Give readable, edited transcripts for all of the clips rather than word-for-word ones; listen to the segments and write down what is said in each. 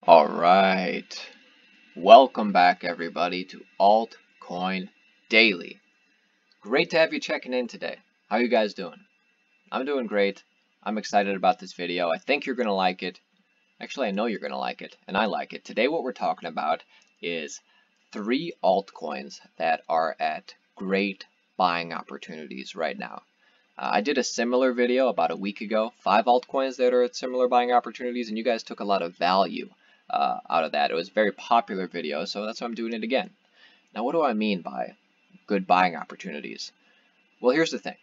Alright, welcome back everybody to Altcoin Daily. Great to have you checking in today. How you guys doing? I'm doing great. I'm excited about this video. I think you're going to like it. Actually, I know you're going to like it, and I like it. Today what we're talking about is 3 altcoins that are at great buying opportunities right now. I did a similar video about a week ago, 5 altcoins that are at similar buying opportunities, and you guys took a lot of value out of that. It was a very popular video, so that's why I'm doing it again. Now, what do I mean by good buying opportunities? Well, here's the thing.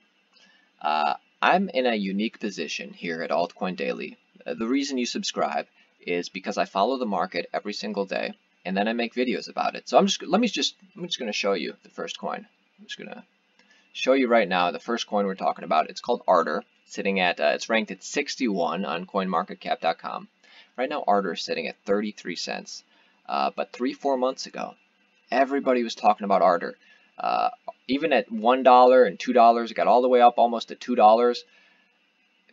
I'm in a unique position here at Altcoin Daily. The reason you subscribe is because I follow the market every single day, and then I make videos about it. So I'm just going to show you the first coin. I'm just going to show you right now the first coin we're talking about. It's called Ardor, sitting at it's ranked at 61 on coinmarketcap.com. Right now Ardor is sitting at 33 cents. But 3-4 months ago, everybody was talking about Ardor. Even at $1 and $2, it got all the way up almost to $2.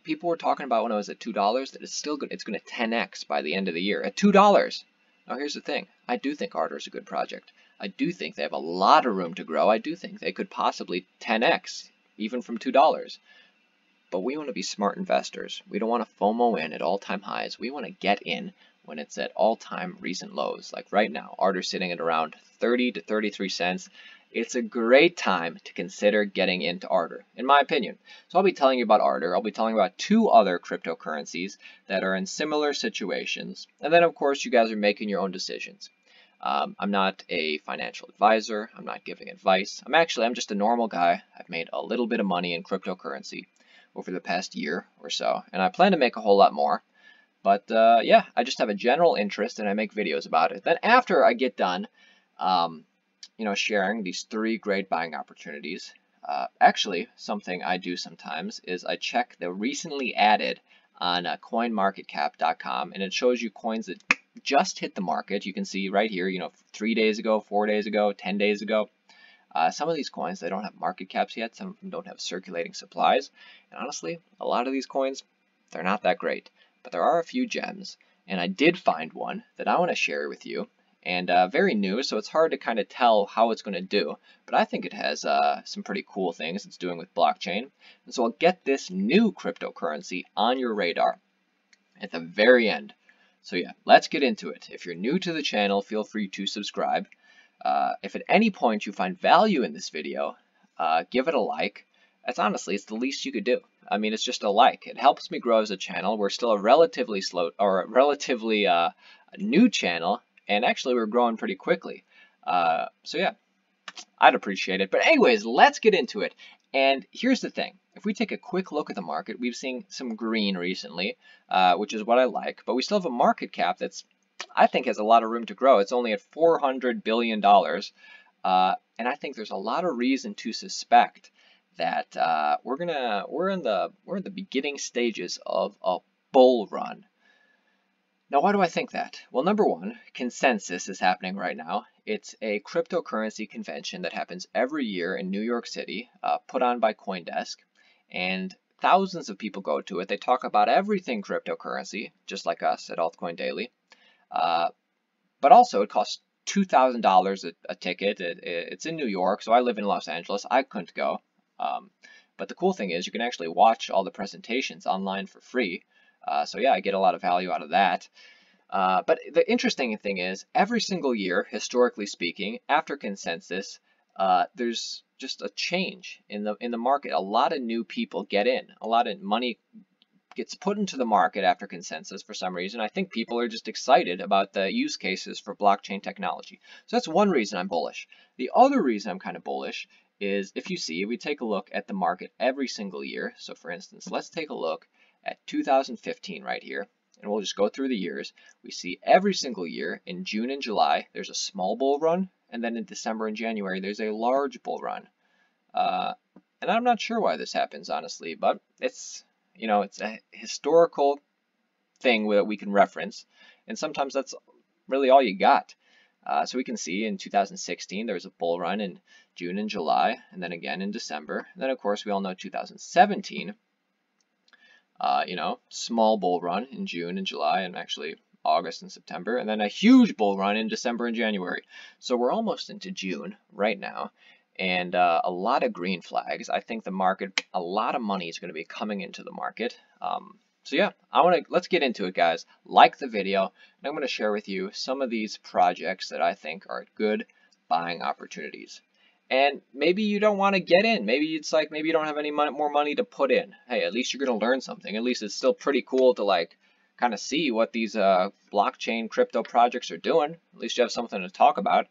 People were talking about when it was at $2 that it's going to 10x by the end of the year at $2. Now here's the thing. I do think Ardor is a good project. I do think they have a lot of room to grow. I do think they could possibly 10x even from $2. But we want to be smart investors. We don't want to FOMO in at all-time highs. We want to get in when it's at all-time recent lows. Like right now, Ardor's sitting at around 30 to 33 cents. It's a great time to consider getting into Ardor, in my opinion. So I'll be telling you about Ardor. I'll be telling you about 2 other cryptocurrencies that are in similar situations. And then, of course, you guys are making your own decisions. I'm not a financial advisor. I'm not giving advice. I'm just a normal guy. I've made a little bit of money in cryptocurrency over the past year or so, and I plan to make a whole lot more. But yeah, I just have a general interest and I make videos about it. Then after I get done, sharing these 3 great buying opportunities, actually something I do sometimes is I check the recently added on coinmarketcap.com, and it shows you coins that just hit the market. You can see right here, 3 days ago, 4 days ago, 10 days ago. Some of these coins, they don't have market caps yet. Some of them don't have circulating supplies. And honestly, a lot of these coins, they're not that great. But there are a few gems. And I did find one that I want to share with you. And very new, so it's hard to kind of tell how it's going to do. But I think it has some pretty cool things it's doing with blockchain. And so I'll get this new cryptocurrency on your radar at the very end. So yeah, let's get into it. If you're new to the channel, feel free to subscribe. If at any point you find value in this video, give it a like. It's the least you could do. I mean, it's just a like. It helps me grow as a channel. We're still a relatively new channel, and actually we're growing pretty quickly. So yeah, I'd appreciate it. But anyways, let's get into it. And here's the thing. If we take a quick look at the market, we've seen some green recently, which is what I like. But we still have a market cap that's, I think, has a lot of room to grow. It's only at $400 billion. And I think there's a lot of reason to suspect that we're in the beginning stages of a bull run. Now, why do I think that? Well, number one, Consensus is happening right now. It's a cryptocurrency convention that happens every year in New York City, put on by CoinDesk, and thousands of people go to it. They talk about everything cryptocurrency, just like us at Altcoin Daily. But also, it costs $2,000 a ticket. It's in New York, so I live in Los Angeles. I couldn't go. But the cool thing is you can actually watch all the presentations online for free. So yeah, I get a lot of value out of that. But the interesting thing is, every single year, historically speaking, after Consensus, there's just a change in the market. A lot of new people get in. A lot of money gets put into the market after Consensus for some reason. I think people are just excited about the use cases for blockchain technology. So that's one reason I'm bullish. The other reason I'm kind of bullish is, if we take a look at the market every single year. So for instance, let's take a look at 2015 right here, and we'll just go through the years. We see every single year in June and July, there's a small bull run, and then in December and January, there's a large bull run. And I'm not sure why this happens, honestly, but it's a historical thing that we can reference, and sometimes that's really all you got. So we can see in 2016 there was a bull run in June and July, and then again in December. And then of course we all know 2017, small bull run in June and July, and actually August and September, and then a huge bull run in December and January. So we're almost into June right now, and a lot of green flags. I think the market, a lot of money is going to be coming into the market. So yeah, let's get into it, guys. Like the video, and I'm going to share with you some of these projects that I think are good buying opportunities. And maybe you don't want to get in. Maybe it's like, maybe you don't have any more money to put in. Hey, at least you're going to learn something. At least it's still pretty cool to like kind of see what these blockchain crypto projects are doing. At least you have something to talk about.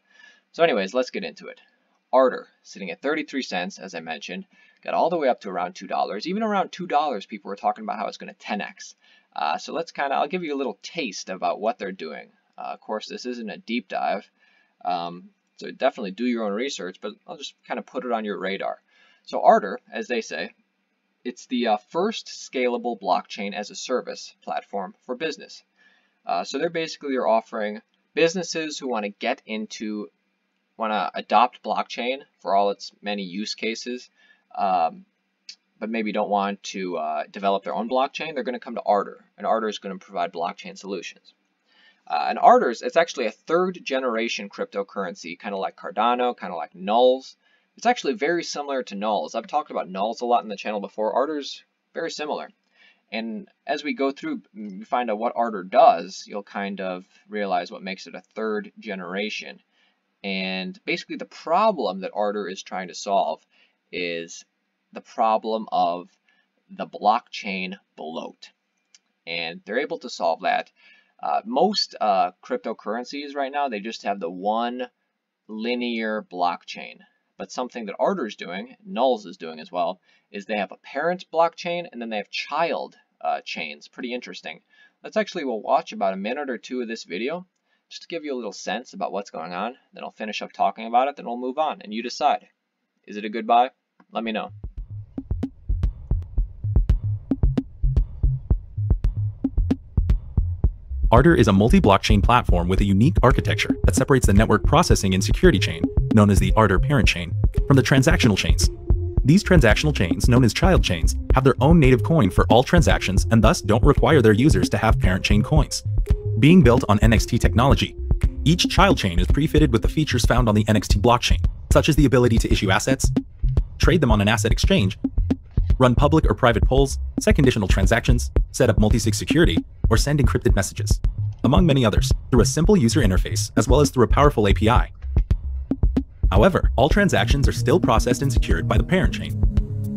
So anyways, let's get into it. Ardor, sitting at 33 cents, as I mentioned, got all the way up to around $2. Even around $2, people were talking about how it's going to 10x. So let's I'll give you a little taste about what they're doing. Of course, this isn't a deep dive. So definitely do your own research, but I'll just kind of put it on your radar. So Ardor, as they say, it's the first scalable blockchain as a service platform for business. So they're basically offering businesses who want to adopt blockchain for all its many use cases, but maybe don't want to develop their own blockchain. They're going to come to Ardor, and Ardor is going to provide blockchain solutions. And Ardor's, it's actually a third generation cryptocurrency, kind of like Cardano, kind of like nulls. It's actually very similar to nulls. I've talked about nulls a lot in the channel before. Ardor's very similar. And as we go through, you find out what Ardor does, you'll kind of realize what makes it a third generation. And basically the problem that Ardor is trying to solve is the problem of the blockchain bloat. And they're able to solve that. Most cryptocurrencies right now, they just have the one linear blockchain. But something that Ardor is doing, Nulls is doing as well, is they have a parent blockchain and then they have child chains. Pretty interesting. We'll watch about a minute or two of this video just to give you a little sense about what's going on. Then I'll finish up talking about it, then we'll move on and you decide. Is it a good buy? Let me know. Ardor is a multi-blockchain platform with a unique architecture that separates the network processing and security chain, known as the Ardor parent chain, from the transactional chains. These transactional chains, known as child chains, have their own native coin for all transactions and thus don't require their users to have parent chain coins. Being built on NXT technology, each child chain is pre-fitted with the features found on the NXT blockchain, such as the ability to issue assets, trade them on an asset exchange, run public or private polls, set conditional transactions, set up multi-sig security, or send encrypted messages, among many others, through a simple user interface as well as through a powerful API. However, all transactions are still processed and secured by the parent chain.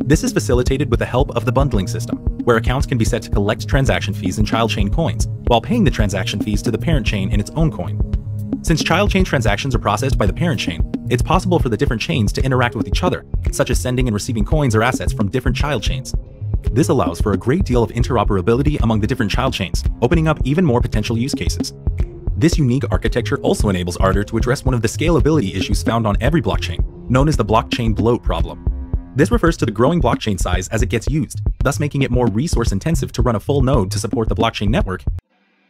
This is facilitated with the help of the bundling system, where accounts can be set to collect transaction fees in child chain coins, while paying the transaction fees to the parent chain in its own coin. Since child chain transactions are processed by the parent chain, it's possible for the different chains to interact with each other, such as sending and receiving coins or assets from different child chains. This allows for a great deal of interoperability among the different child chains, opening up even more potential use cases. This unique architecture also enables Ardor to address one of the scalability issues found on every blockchain, known as the blockchain bloat problem. This refers to the growing blockchain size as it gets used, thus making it more resource intensive to run a full node to support the blockchain network.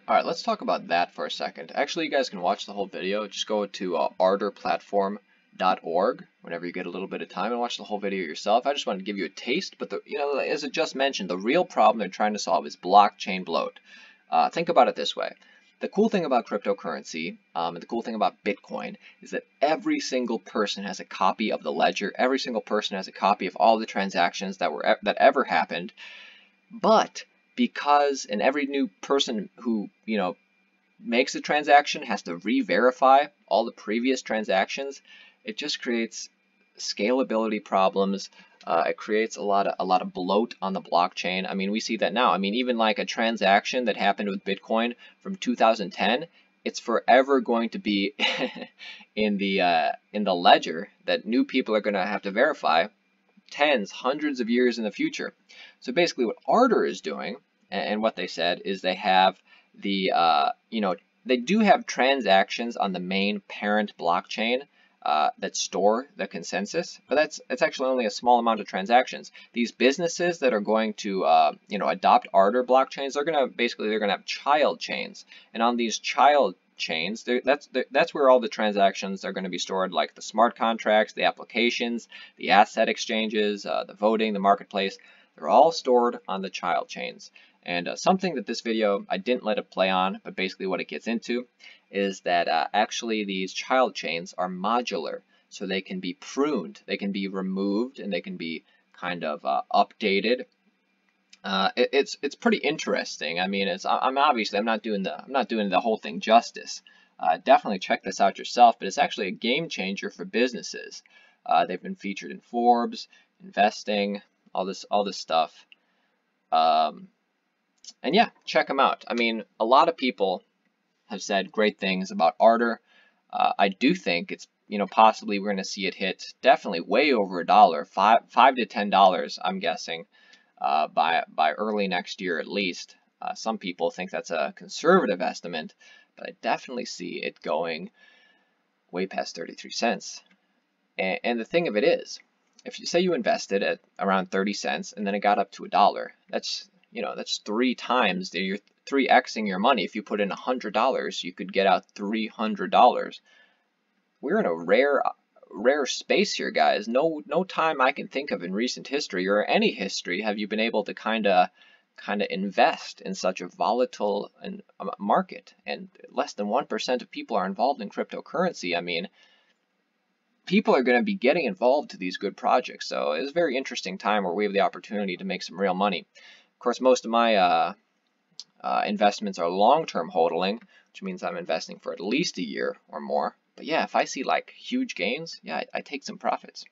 Alright, let's talk about that for a second. Actually, you guys can watch the whole video. Just go to ardorplatform.org whenever you get a little bit of time and watch the whole video yourself. I just wanted to give you a taste, but as I just mentioned, the real problem they're trying to solve is blockchain bloat. Think about it this way. The cool thing about cryptocurrency and the cool thing about Bitcoin is that every single person has a copy of the ledger. Every single person has a copy of all the transactions that ever happened. But and every new person who makes a transaction has to re-verify all the previous transactions, it just creates scalability problems. It creates a lot of bloat on the blockchain. I mean, we see that now. I mean, even like a transaction that happened with Bitcoin from 2010, it's forever going to be in the ledger that new people are going to have to verify tens, hundreds of years in the future. So basically what Ardor is doing, and what they said, is they have the, they do have transactions on the main parent blockchain that store the consensus, but it's actually only a small amount of transactions. These businesses that are going to, adopt Ardor blockchains, they're going to have child chains, and on these child chains, that's where all the transactions are going to be stored, like the smart contracts, the applications, the asset exchanges, the voting, the marketplace. They're all stored on the child chains. And something that this video, I didn't let it play on, but basically what it gets into is that actually these child chains are modular. So they can be pruned, they can be removed, and they can be kind of updated. It's pretty interesting. I mean, I'm obviously not doing the whole thing justice. Definitely check this out yourself, but it's actually a game changer for businesses. They've been featured in Forbes, investing, all this stuff. And yeah, check them out. I mean, a lot of people have said great things about Ardor. I do think it's, possibly we're going to see it hit definitely way over $1, $5 to $10, I'm guessing, by early next year at least. Some people think that's a conservative estimate, but I definitely see it going way past 33 cents. And the thing of it is, if you say you invested at around 30 cents and then it got up to $1, that's 3 times, you're 3xing your money. If you put in $100, you could get out $300. We're in a rare space here, guys. No time I can think of in recent history or any history have you been able to kind of invest in such a volatile market, and less than 1% of people are involved in cryptocurrency. I mean, people are going to be getting involved to these good projects, so it's a very interesting time where we have the opportunity to make some real money. Of course, most of my investments are long-term hodling, which means I'm investing for at least a year or more. But yeah, if I see like huge gains, yeah, I take some profits.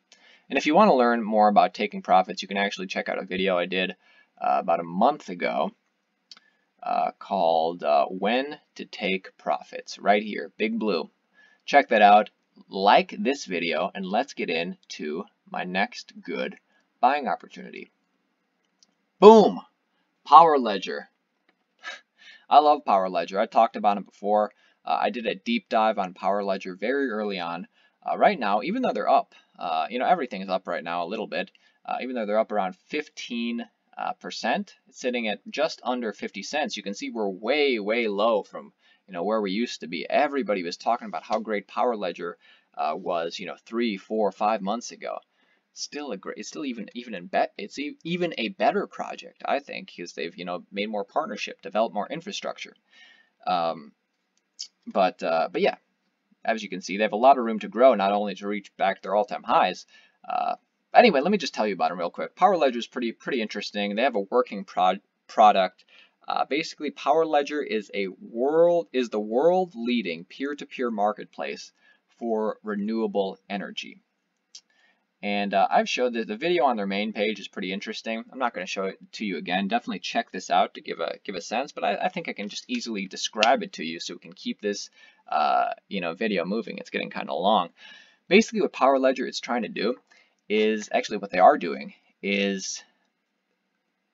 And if you want to learn more about taking profits, you can actually check out a video I did about a month ago called When to Take Profits, right here, big blue. Check that out, like this video, and let's get into my next good buying opportunity. Boom! Power Ledger. I love Power Ledger. I talked about it before. I did a deep dive on Power Ledger very early on. Right now, even though they're up, everything is up right now a little bit. Even though they're up around 15%, it's sitting at just under 50 cents. You can see we're way low from where we used to be. Everybody was talking about how great Power Ledger was 3, 4, 5 months ago. It's even a better project, I think, because they've made more partnership, developed more infrastructure. But yeah, as you can see, they have a lot of room to grow, not only to reach back their all-time highs. Anyway, let me just tell you about them real quick. Power Ledger is pretty interesting. They have a working product. Basically, Power Ledger is the world-leading peer-to-peer marketplace for renewable energy. And I've showed that the video on their main page is pretty interesting. I'm not going to show it to you again. Definitely check this out to give a sense, but I think I can just easily describe it to you so we can keep this video moving. It's getting kind of long. Basically, what Power Ledger is trying to do is actually what they are doing is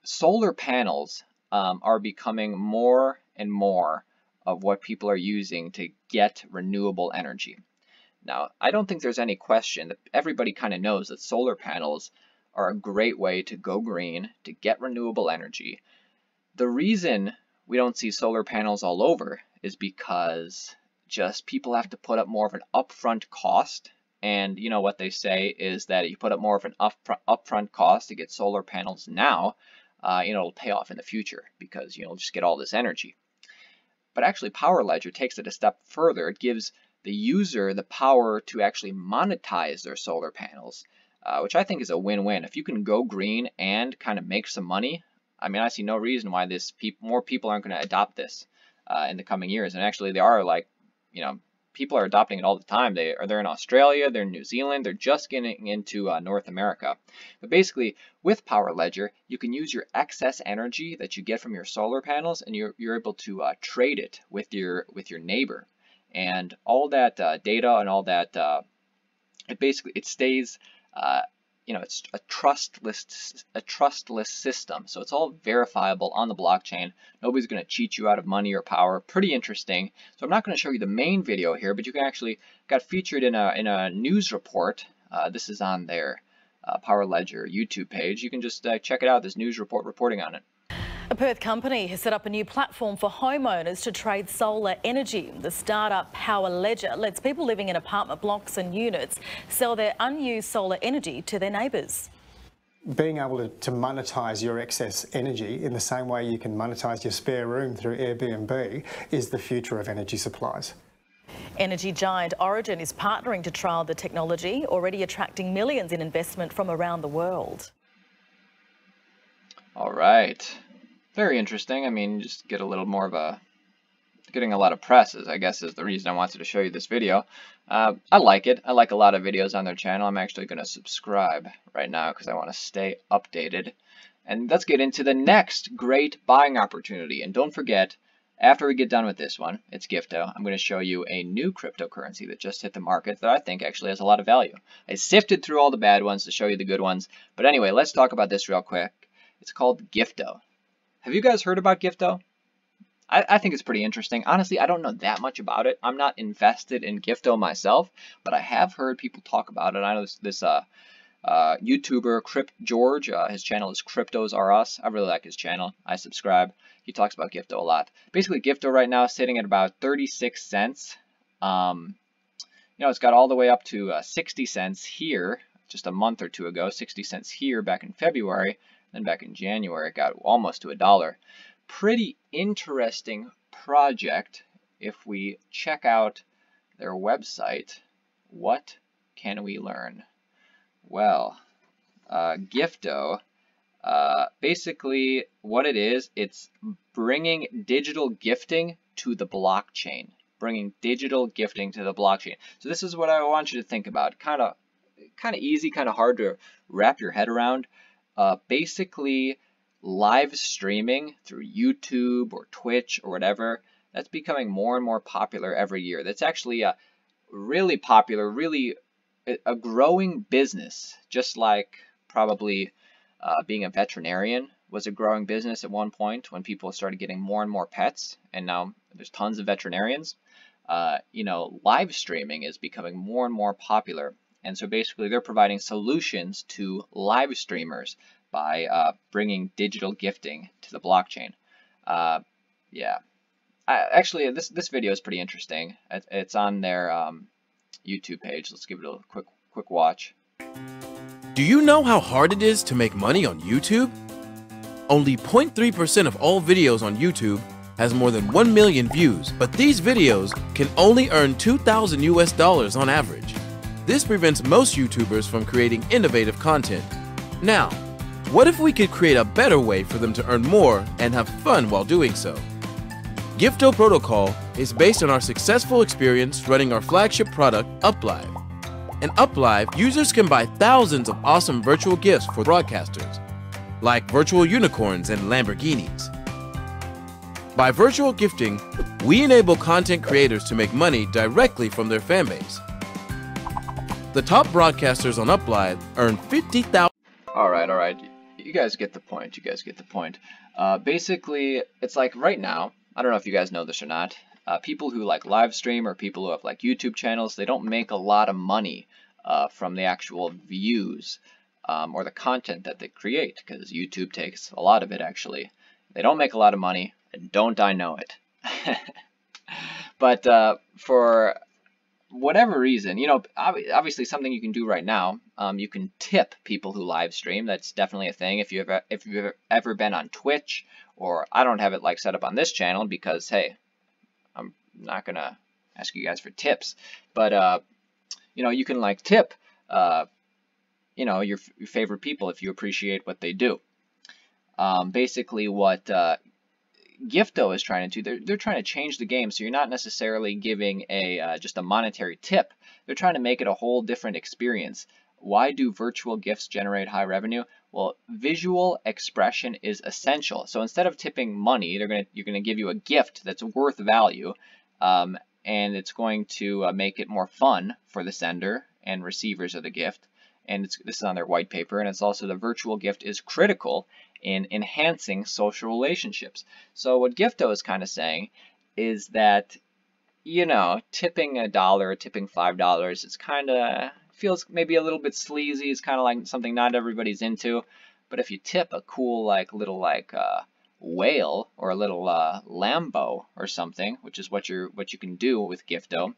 solar panels are becoming more and more of what people are using to get renewable energy. Now, I don't think there's any question that everybody kind of knows that solar panels are a great way to go green, to get renewable energy. The reason we don't see solar panels all over is because just people have to put up more of an upfront cost. And what they say is that if you put up more of an upfront cost to get solar panels now, it'll pay off in the future because you'll just get all this energy. But actually, Power Ledger takes it a step further. It gives the user the power to actually monetize their solar panels, which I think is a win-win. If you can go green and kind of make some money, I mean, I see no reason why more people aren't going to adopt this in the coming years. And actually, they are people are adopting it all the time. They're in Australia, they're in New Zealand, they're just getting into North America. But basically, with Power Ledger, you can use your excess energy that you get from your solar panels, and you're able to trade it with your neighbor. And all that data and all that, it stays, it's a trustless system. So it's all verifiable on the blockchain. Nobody's going to cheat you out of money or power. Pretty interesting. So I'm not going to show you the main video here, but you can actually got featured in a news report. This is on their Power Ledger YouTube page. You can just check it out. This news report reporting on it. A Perth company has set up a new platform for homeowners to trade solar energy. The startup Power Ledger lets people living in apartment blocks and units sell their unused solar energy to their neighbours. being able to monetize your excess energy in the same way you can monetize your spare room through Airbnb is the future of energy supplies. Energy giant Origin is partnering to trial the technology, already attracting millions in investment from around the world. All right. Very interesting. I mean, just get a little more of a... Getting a lot of press, I guess, is the reason I wanted to show you this video. I like it. I like a lot of videos on their channel. I'm actually going to subscribe right now because I want to stay updated. And let's get into the next great buying opportunity. And don't forget, after we get done with this one, it's GIFTO, I'm going to show you a new cryptocurrency that just hit the market that I think actually has a lot of value. I sifted through all the bad ones to show you the good ones. But anyway, let's talk about this real quick. It's called GIFTO. Have you guys heard about GIFTO? I think it's pretty interesting. Honestly, I don't know that much about it. I'm not invested in GIFTO myself, but I have heard people talk about it. I know this YouTuber, George, his channel is Cryptos Are Us. I really like his channel. I subscribe. He talks about GIFTO a lot. Basically, GIFTO right now is sitting at about 36 cents. You know, it's got all the way up to 60 cents here just a month or two ago. 60 cents here back in February. Then back in January, it got almost to $1. Pretty interesting project. If we check out their website, what can we learn? Well, GIFTO, basically what it is, it's bringing digital gifting to the blockchain. Bringing digital gifting to the blockchain. So this is what I want you to think about. Kind of easy, kind of hard to wrap your head around. Basically, live streaming through YouTube or Twitch or whatever, that's becoming more and more popular every year. That's actually really popular, really a growing business, just like probably being a veterinarian was a growing business at one point when people started getting more and more pets, and now there's tons of veterinarians. You know, live streaming is becoming more and more popular, and so basically they're providing solutions to live streamers by bringing digital gifting to the blockchain. Yeah, actually, this video is pretty interesting. It's on their YouTube page. Let's give it a quick watch. Do you know how hard it is to make money on YouTube? Only 0.3% of all videos on YouTube has more than 1 million views, but these videos can only earn $2,000 on average. This prevents most YouTubers from creating innovative content. Now, what if we could create a better way for them to earn more and have fun while doing so? GIFTO protocol is based on our successful experience running our flagship product, UpLive. In UpLive, users can buy thousands of awesome virtual gifts for broadcasters, like virtual unicorns and Lamborghinis. By virtual gifting, we enable content creators to make money directly from their fan base. The top broadcasters on UpLive earn $50,000. All right. You guys get the point. Basically, it's like right now, I don't know if you guys know this or not, people who like live stream or people who have like YouTube channels, they don't make a lot of money from the actual views or the content that they create, because YouTube takes a lot of it actually. They don't make a lot of money, and don't I know it. But for whatever reason, you know, obviously something you can do right now, you can tip people who live stream. That's definitely a thing. If you've ever been on Twitch, or I don't have it like set up on this channel because, hey, I'm not gonna ask you guys for tips, but you know, you can like tip you know, your favorite people if you appreciate what they do. Basically what GIFTO is trying to do, they're trying to change the game, so you're not necessarily giving a just a monetary tip. They're trying to make it a whole different experience. Why do virtual gifts generate high revenue? Well, visual expression is essential. So instead of tipping money, you're gonna give you a gift that's worth value, and it's going to make it more fun for the sender and receivers of the gift. And this is on their white paper, and it's also the virtual gift is critical in enhancing social relationships. So what GIFTO is kind of saying is that, you know, tipping $1 or tipping $5, it's kind of feels maybe a little bit sleazy. It's kind of like something not everybody's into. But if you tip a cool little whale or a little Lambo or something, which is what you can do with GIFTO,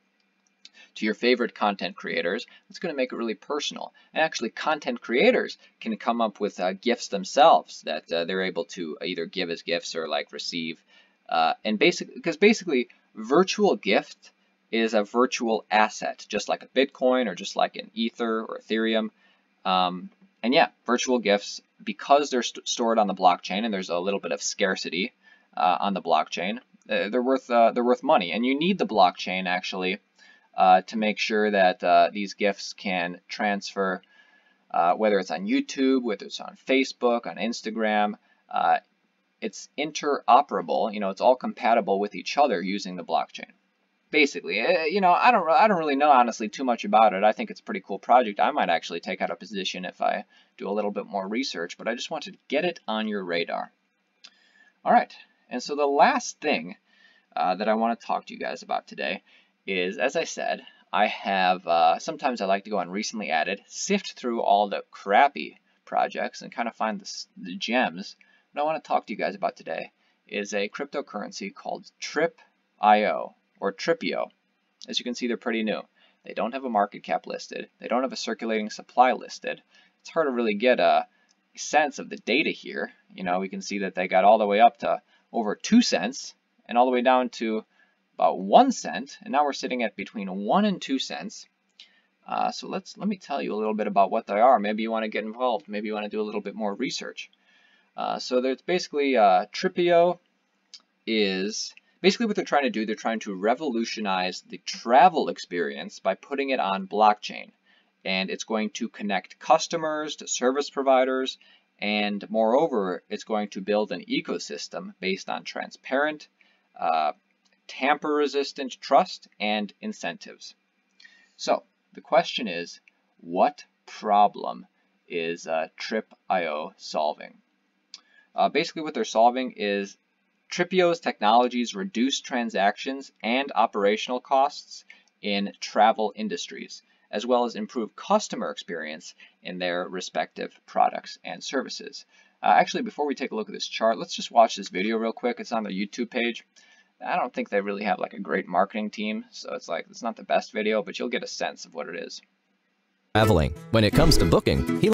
to your favorite content creators. It's going to make it really personal. And actually, content creators can come up with gifts themselves that they're able to either give as gifts or like receive. And basically, virtual gift is a virtual asset, just like a Bitcoin or just like an Ether or Ethereum. And yeah, virtual gifts, because they're stored on the blockchain and there's a little bit of scarcity on the blockchain, they're worth money. And you need the blockchain actually to make sure that these gifts can transfer, whether it's on YouTube, whether it's on Facebook, on Instagram. It's interoperable. You know, it's all compatible with each other using the blockchain. Basically, you know, I don't really know honestly too much about it. I think it's a pretty cool project. I might actually take out a position if I do a little bit more research, but I just wanted to get it on your radar. All right, and so the last thing that I want to talk to you guys about today is, as I said, I have sometimes I like to go on recently added, sift through all the crappy projects and kind of find the gems. What I want to talk to you guys about today is a cryptocurrency called TRIPIO. Or TRIPIO. As you can see, they're pretty new. They don't have a market cap listed. They don't have a circulating supply listed. It's hard to really get a sense of the data here. You know, we can see that they got all the way up to over 2 cents and all the way down to about 1 cent. And now we're sitting at between 1 and 2 cents. So let me tell you a little bit about what they are. Maybe you want to get involved. Maybe you want to do a little bit more research. So there's basically TRIPIO is basically what they're trying to do. They're trying to revolutionize the travel experience by putting it on blockchain. And it's going to connect customers to service providers. And moreover, it's going to build an ecosystem based on transparent, tamper-resistant trust and incentives. So the question is, what problem is TRIPIO solving? Basically what they're solving is TRIPIO's technologies reduce transactions and operational costs in travel industries, as well as improve customer experience in their respective products and services. Actually, before we take a look at this chart, let's just watch this video real quick. It's on their YouTube page. I don't think they really have like a great marketing team, so it's not the best video, but you'll get a sense of what it is. Traveling. When it comes to booking,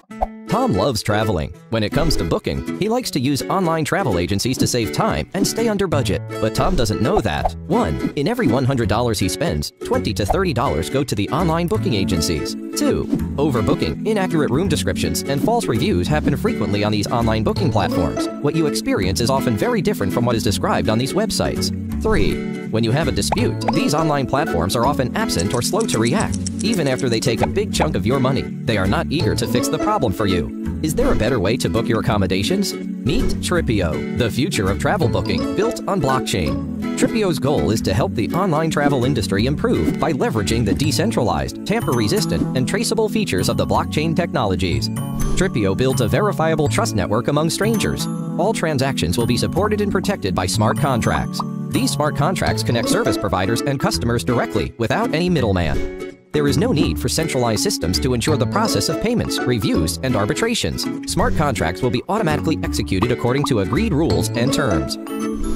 Tom loves traveling. When it comes to booking, he likes to use online travel agencies to save time and stay under budget. But Tom doesn't know that 1. In every $100 he spends, $20 to $30 go to the online booking agencies. 2. Overbooking, inaccurate room descriptions, and false reviews happen frequently on these online booking platforms. What you experience is often very different from what is described on these websites. 3. When you have a dispute, these online platforms are often absent or slow to react. Even after they take a big chunk of your money, they are not eager to fix the problem for you. Is there a better way to book your accommodations? Meet TRIPIO, the future of travel booking built on blockchain. TRIPIO's goal is to help the online travel industry improve by leveraging the decentralized, tamper-resistant, and traceable features of the blockchain technologies. TRIPIO builds a verifiable trust network among strangers. All transactions will be supported and protected by smart contracts. These smart contracts connect service providers and customers directly without any middleman. There is no need for centralized systems to ensure the process of payments, reviews, and arbitrations. Smart contracts will be automatically executed according to agreed rules and terms.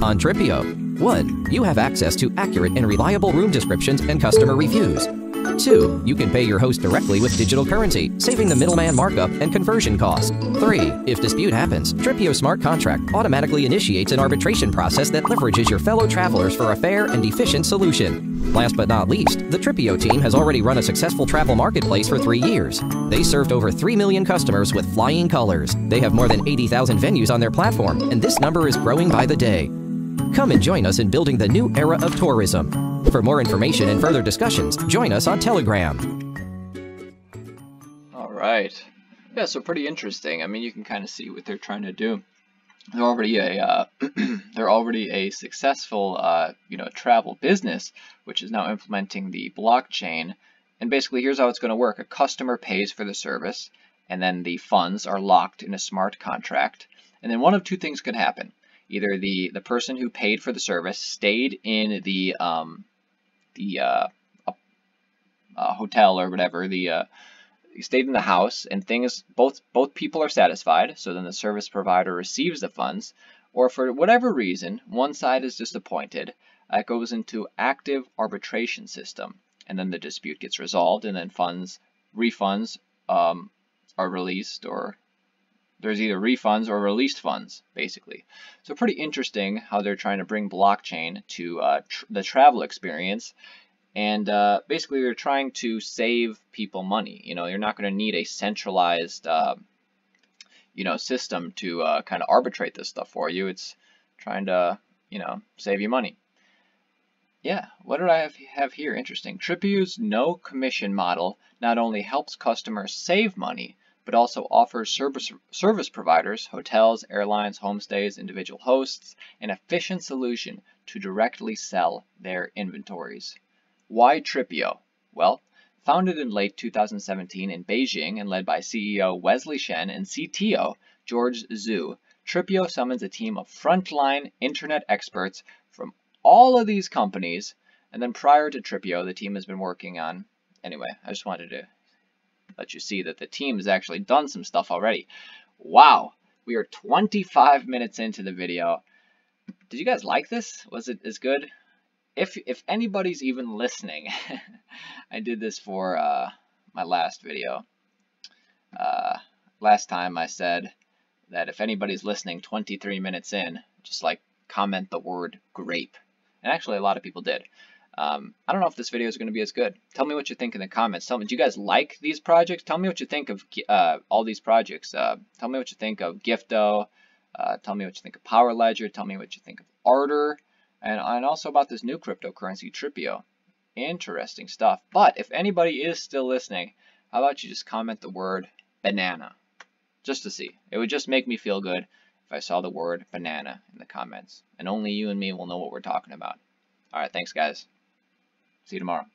On TRIPIO, 1. You have access to accurate and reliable room descriptions and customer reviews. 2. You can pay your host directly with digital currency, saving the middleman markup and conversion costs. 3. If dispute happens, TRIPIO Smart Contract automatically initiates an arbitration process that leverages your fellow travelers for a fair and efficient solution. Last but not least, the TRIPIO team has already run a successful travel marketplace for 3 years. They served over 3 million customers with flying colors. They have more than 80,000 venues on their platform, and this number is growing by the day. Come and join us in building the new era of tourism. For more information and further discussions, join us on Telegram. All right. Yeah, so pretty interesting. I mean, you can kind of see what they're trying to do. They're already a successful travel business, which is now implementing the blockchain. And basically, here's how it's going to work: a customer pays for the service, and then the funds are locked in a smart contract. And then one of two things could happen: either the person who paid for the service stayed in the hotel or whatever, stayed in the house, and both people are satisfied, so then the service provider receives the funds, or for whatever reason one side is disappointed, it goes into active arbitration system. and then the dispute gets resolved, and then refunds are released, or there's either refunds or released funds, basically. So pretty interesting how they're trying to bring blockchain to the travel experience, and basically they're trying to save people money. You know, you're not going to need a centralized system to kind of arbitrate this stuff for you. It's trying to, save you money. Yeah, what did I have here? Interesting. TRIPIO's no commission model not only helps customers save money, but also offers service providers, hotels, airlines, homestays, individual hosts, an efficient solution to directly sell their inventories. Why TRIPIO? Well, founded in late 2017 in Beijing and led by CEO Wesley Shen and CTO George Zhu, TRIPIO summons a team of frontline internet experts from all of these companies. And then prior to TRIPIO, the team has been working on... Anyway, I just wanted to let you see that the team has actually done some stuff already. Wow, we are 25 minutes into the video. Did you guys like this? Was it as good? If anybody's even listening, I did this for my last video. Last time I said that if anybody's listening 23 minutes in, just like comment the word grape. And actually a lot of people did. I don't know if this video is going to be as good. Tell me what you think in the comments. Tell me, do you guys like these projects? Tell me what you think of all these projects. Tell me what you think of GIFTO. Tell me what you think of POWR Ledger. Tell me what you think of Ardor. And also about this new cryptocurrency, TRIPIO. Interesting stuff. But if anybody is still listening, how about you just comment the word banana? Just to see. It would just make me feel good if I saw the word banana in the comments. And only you and me will know what we're talking about. Alright, thanks guys. See you tomorrow.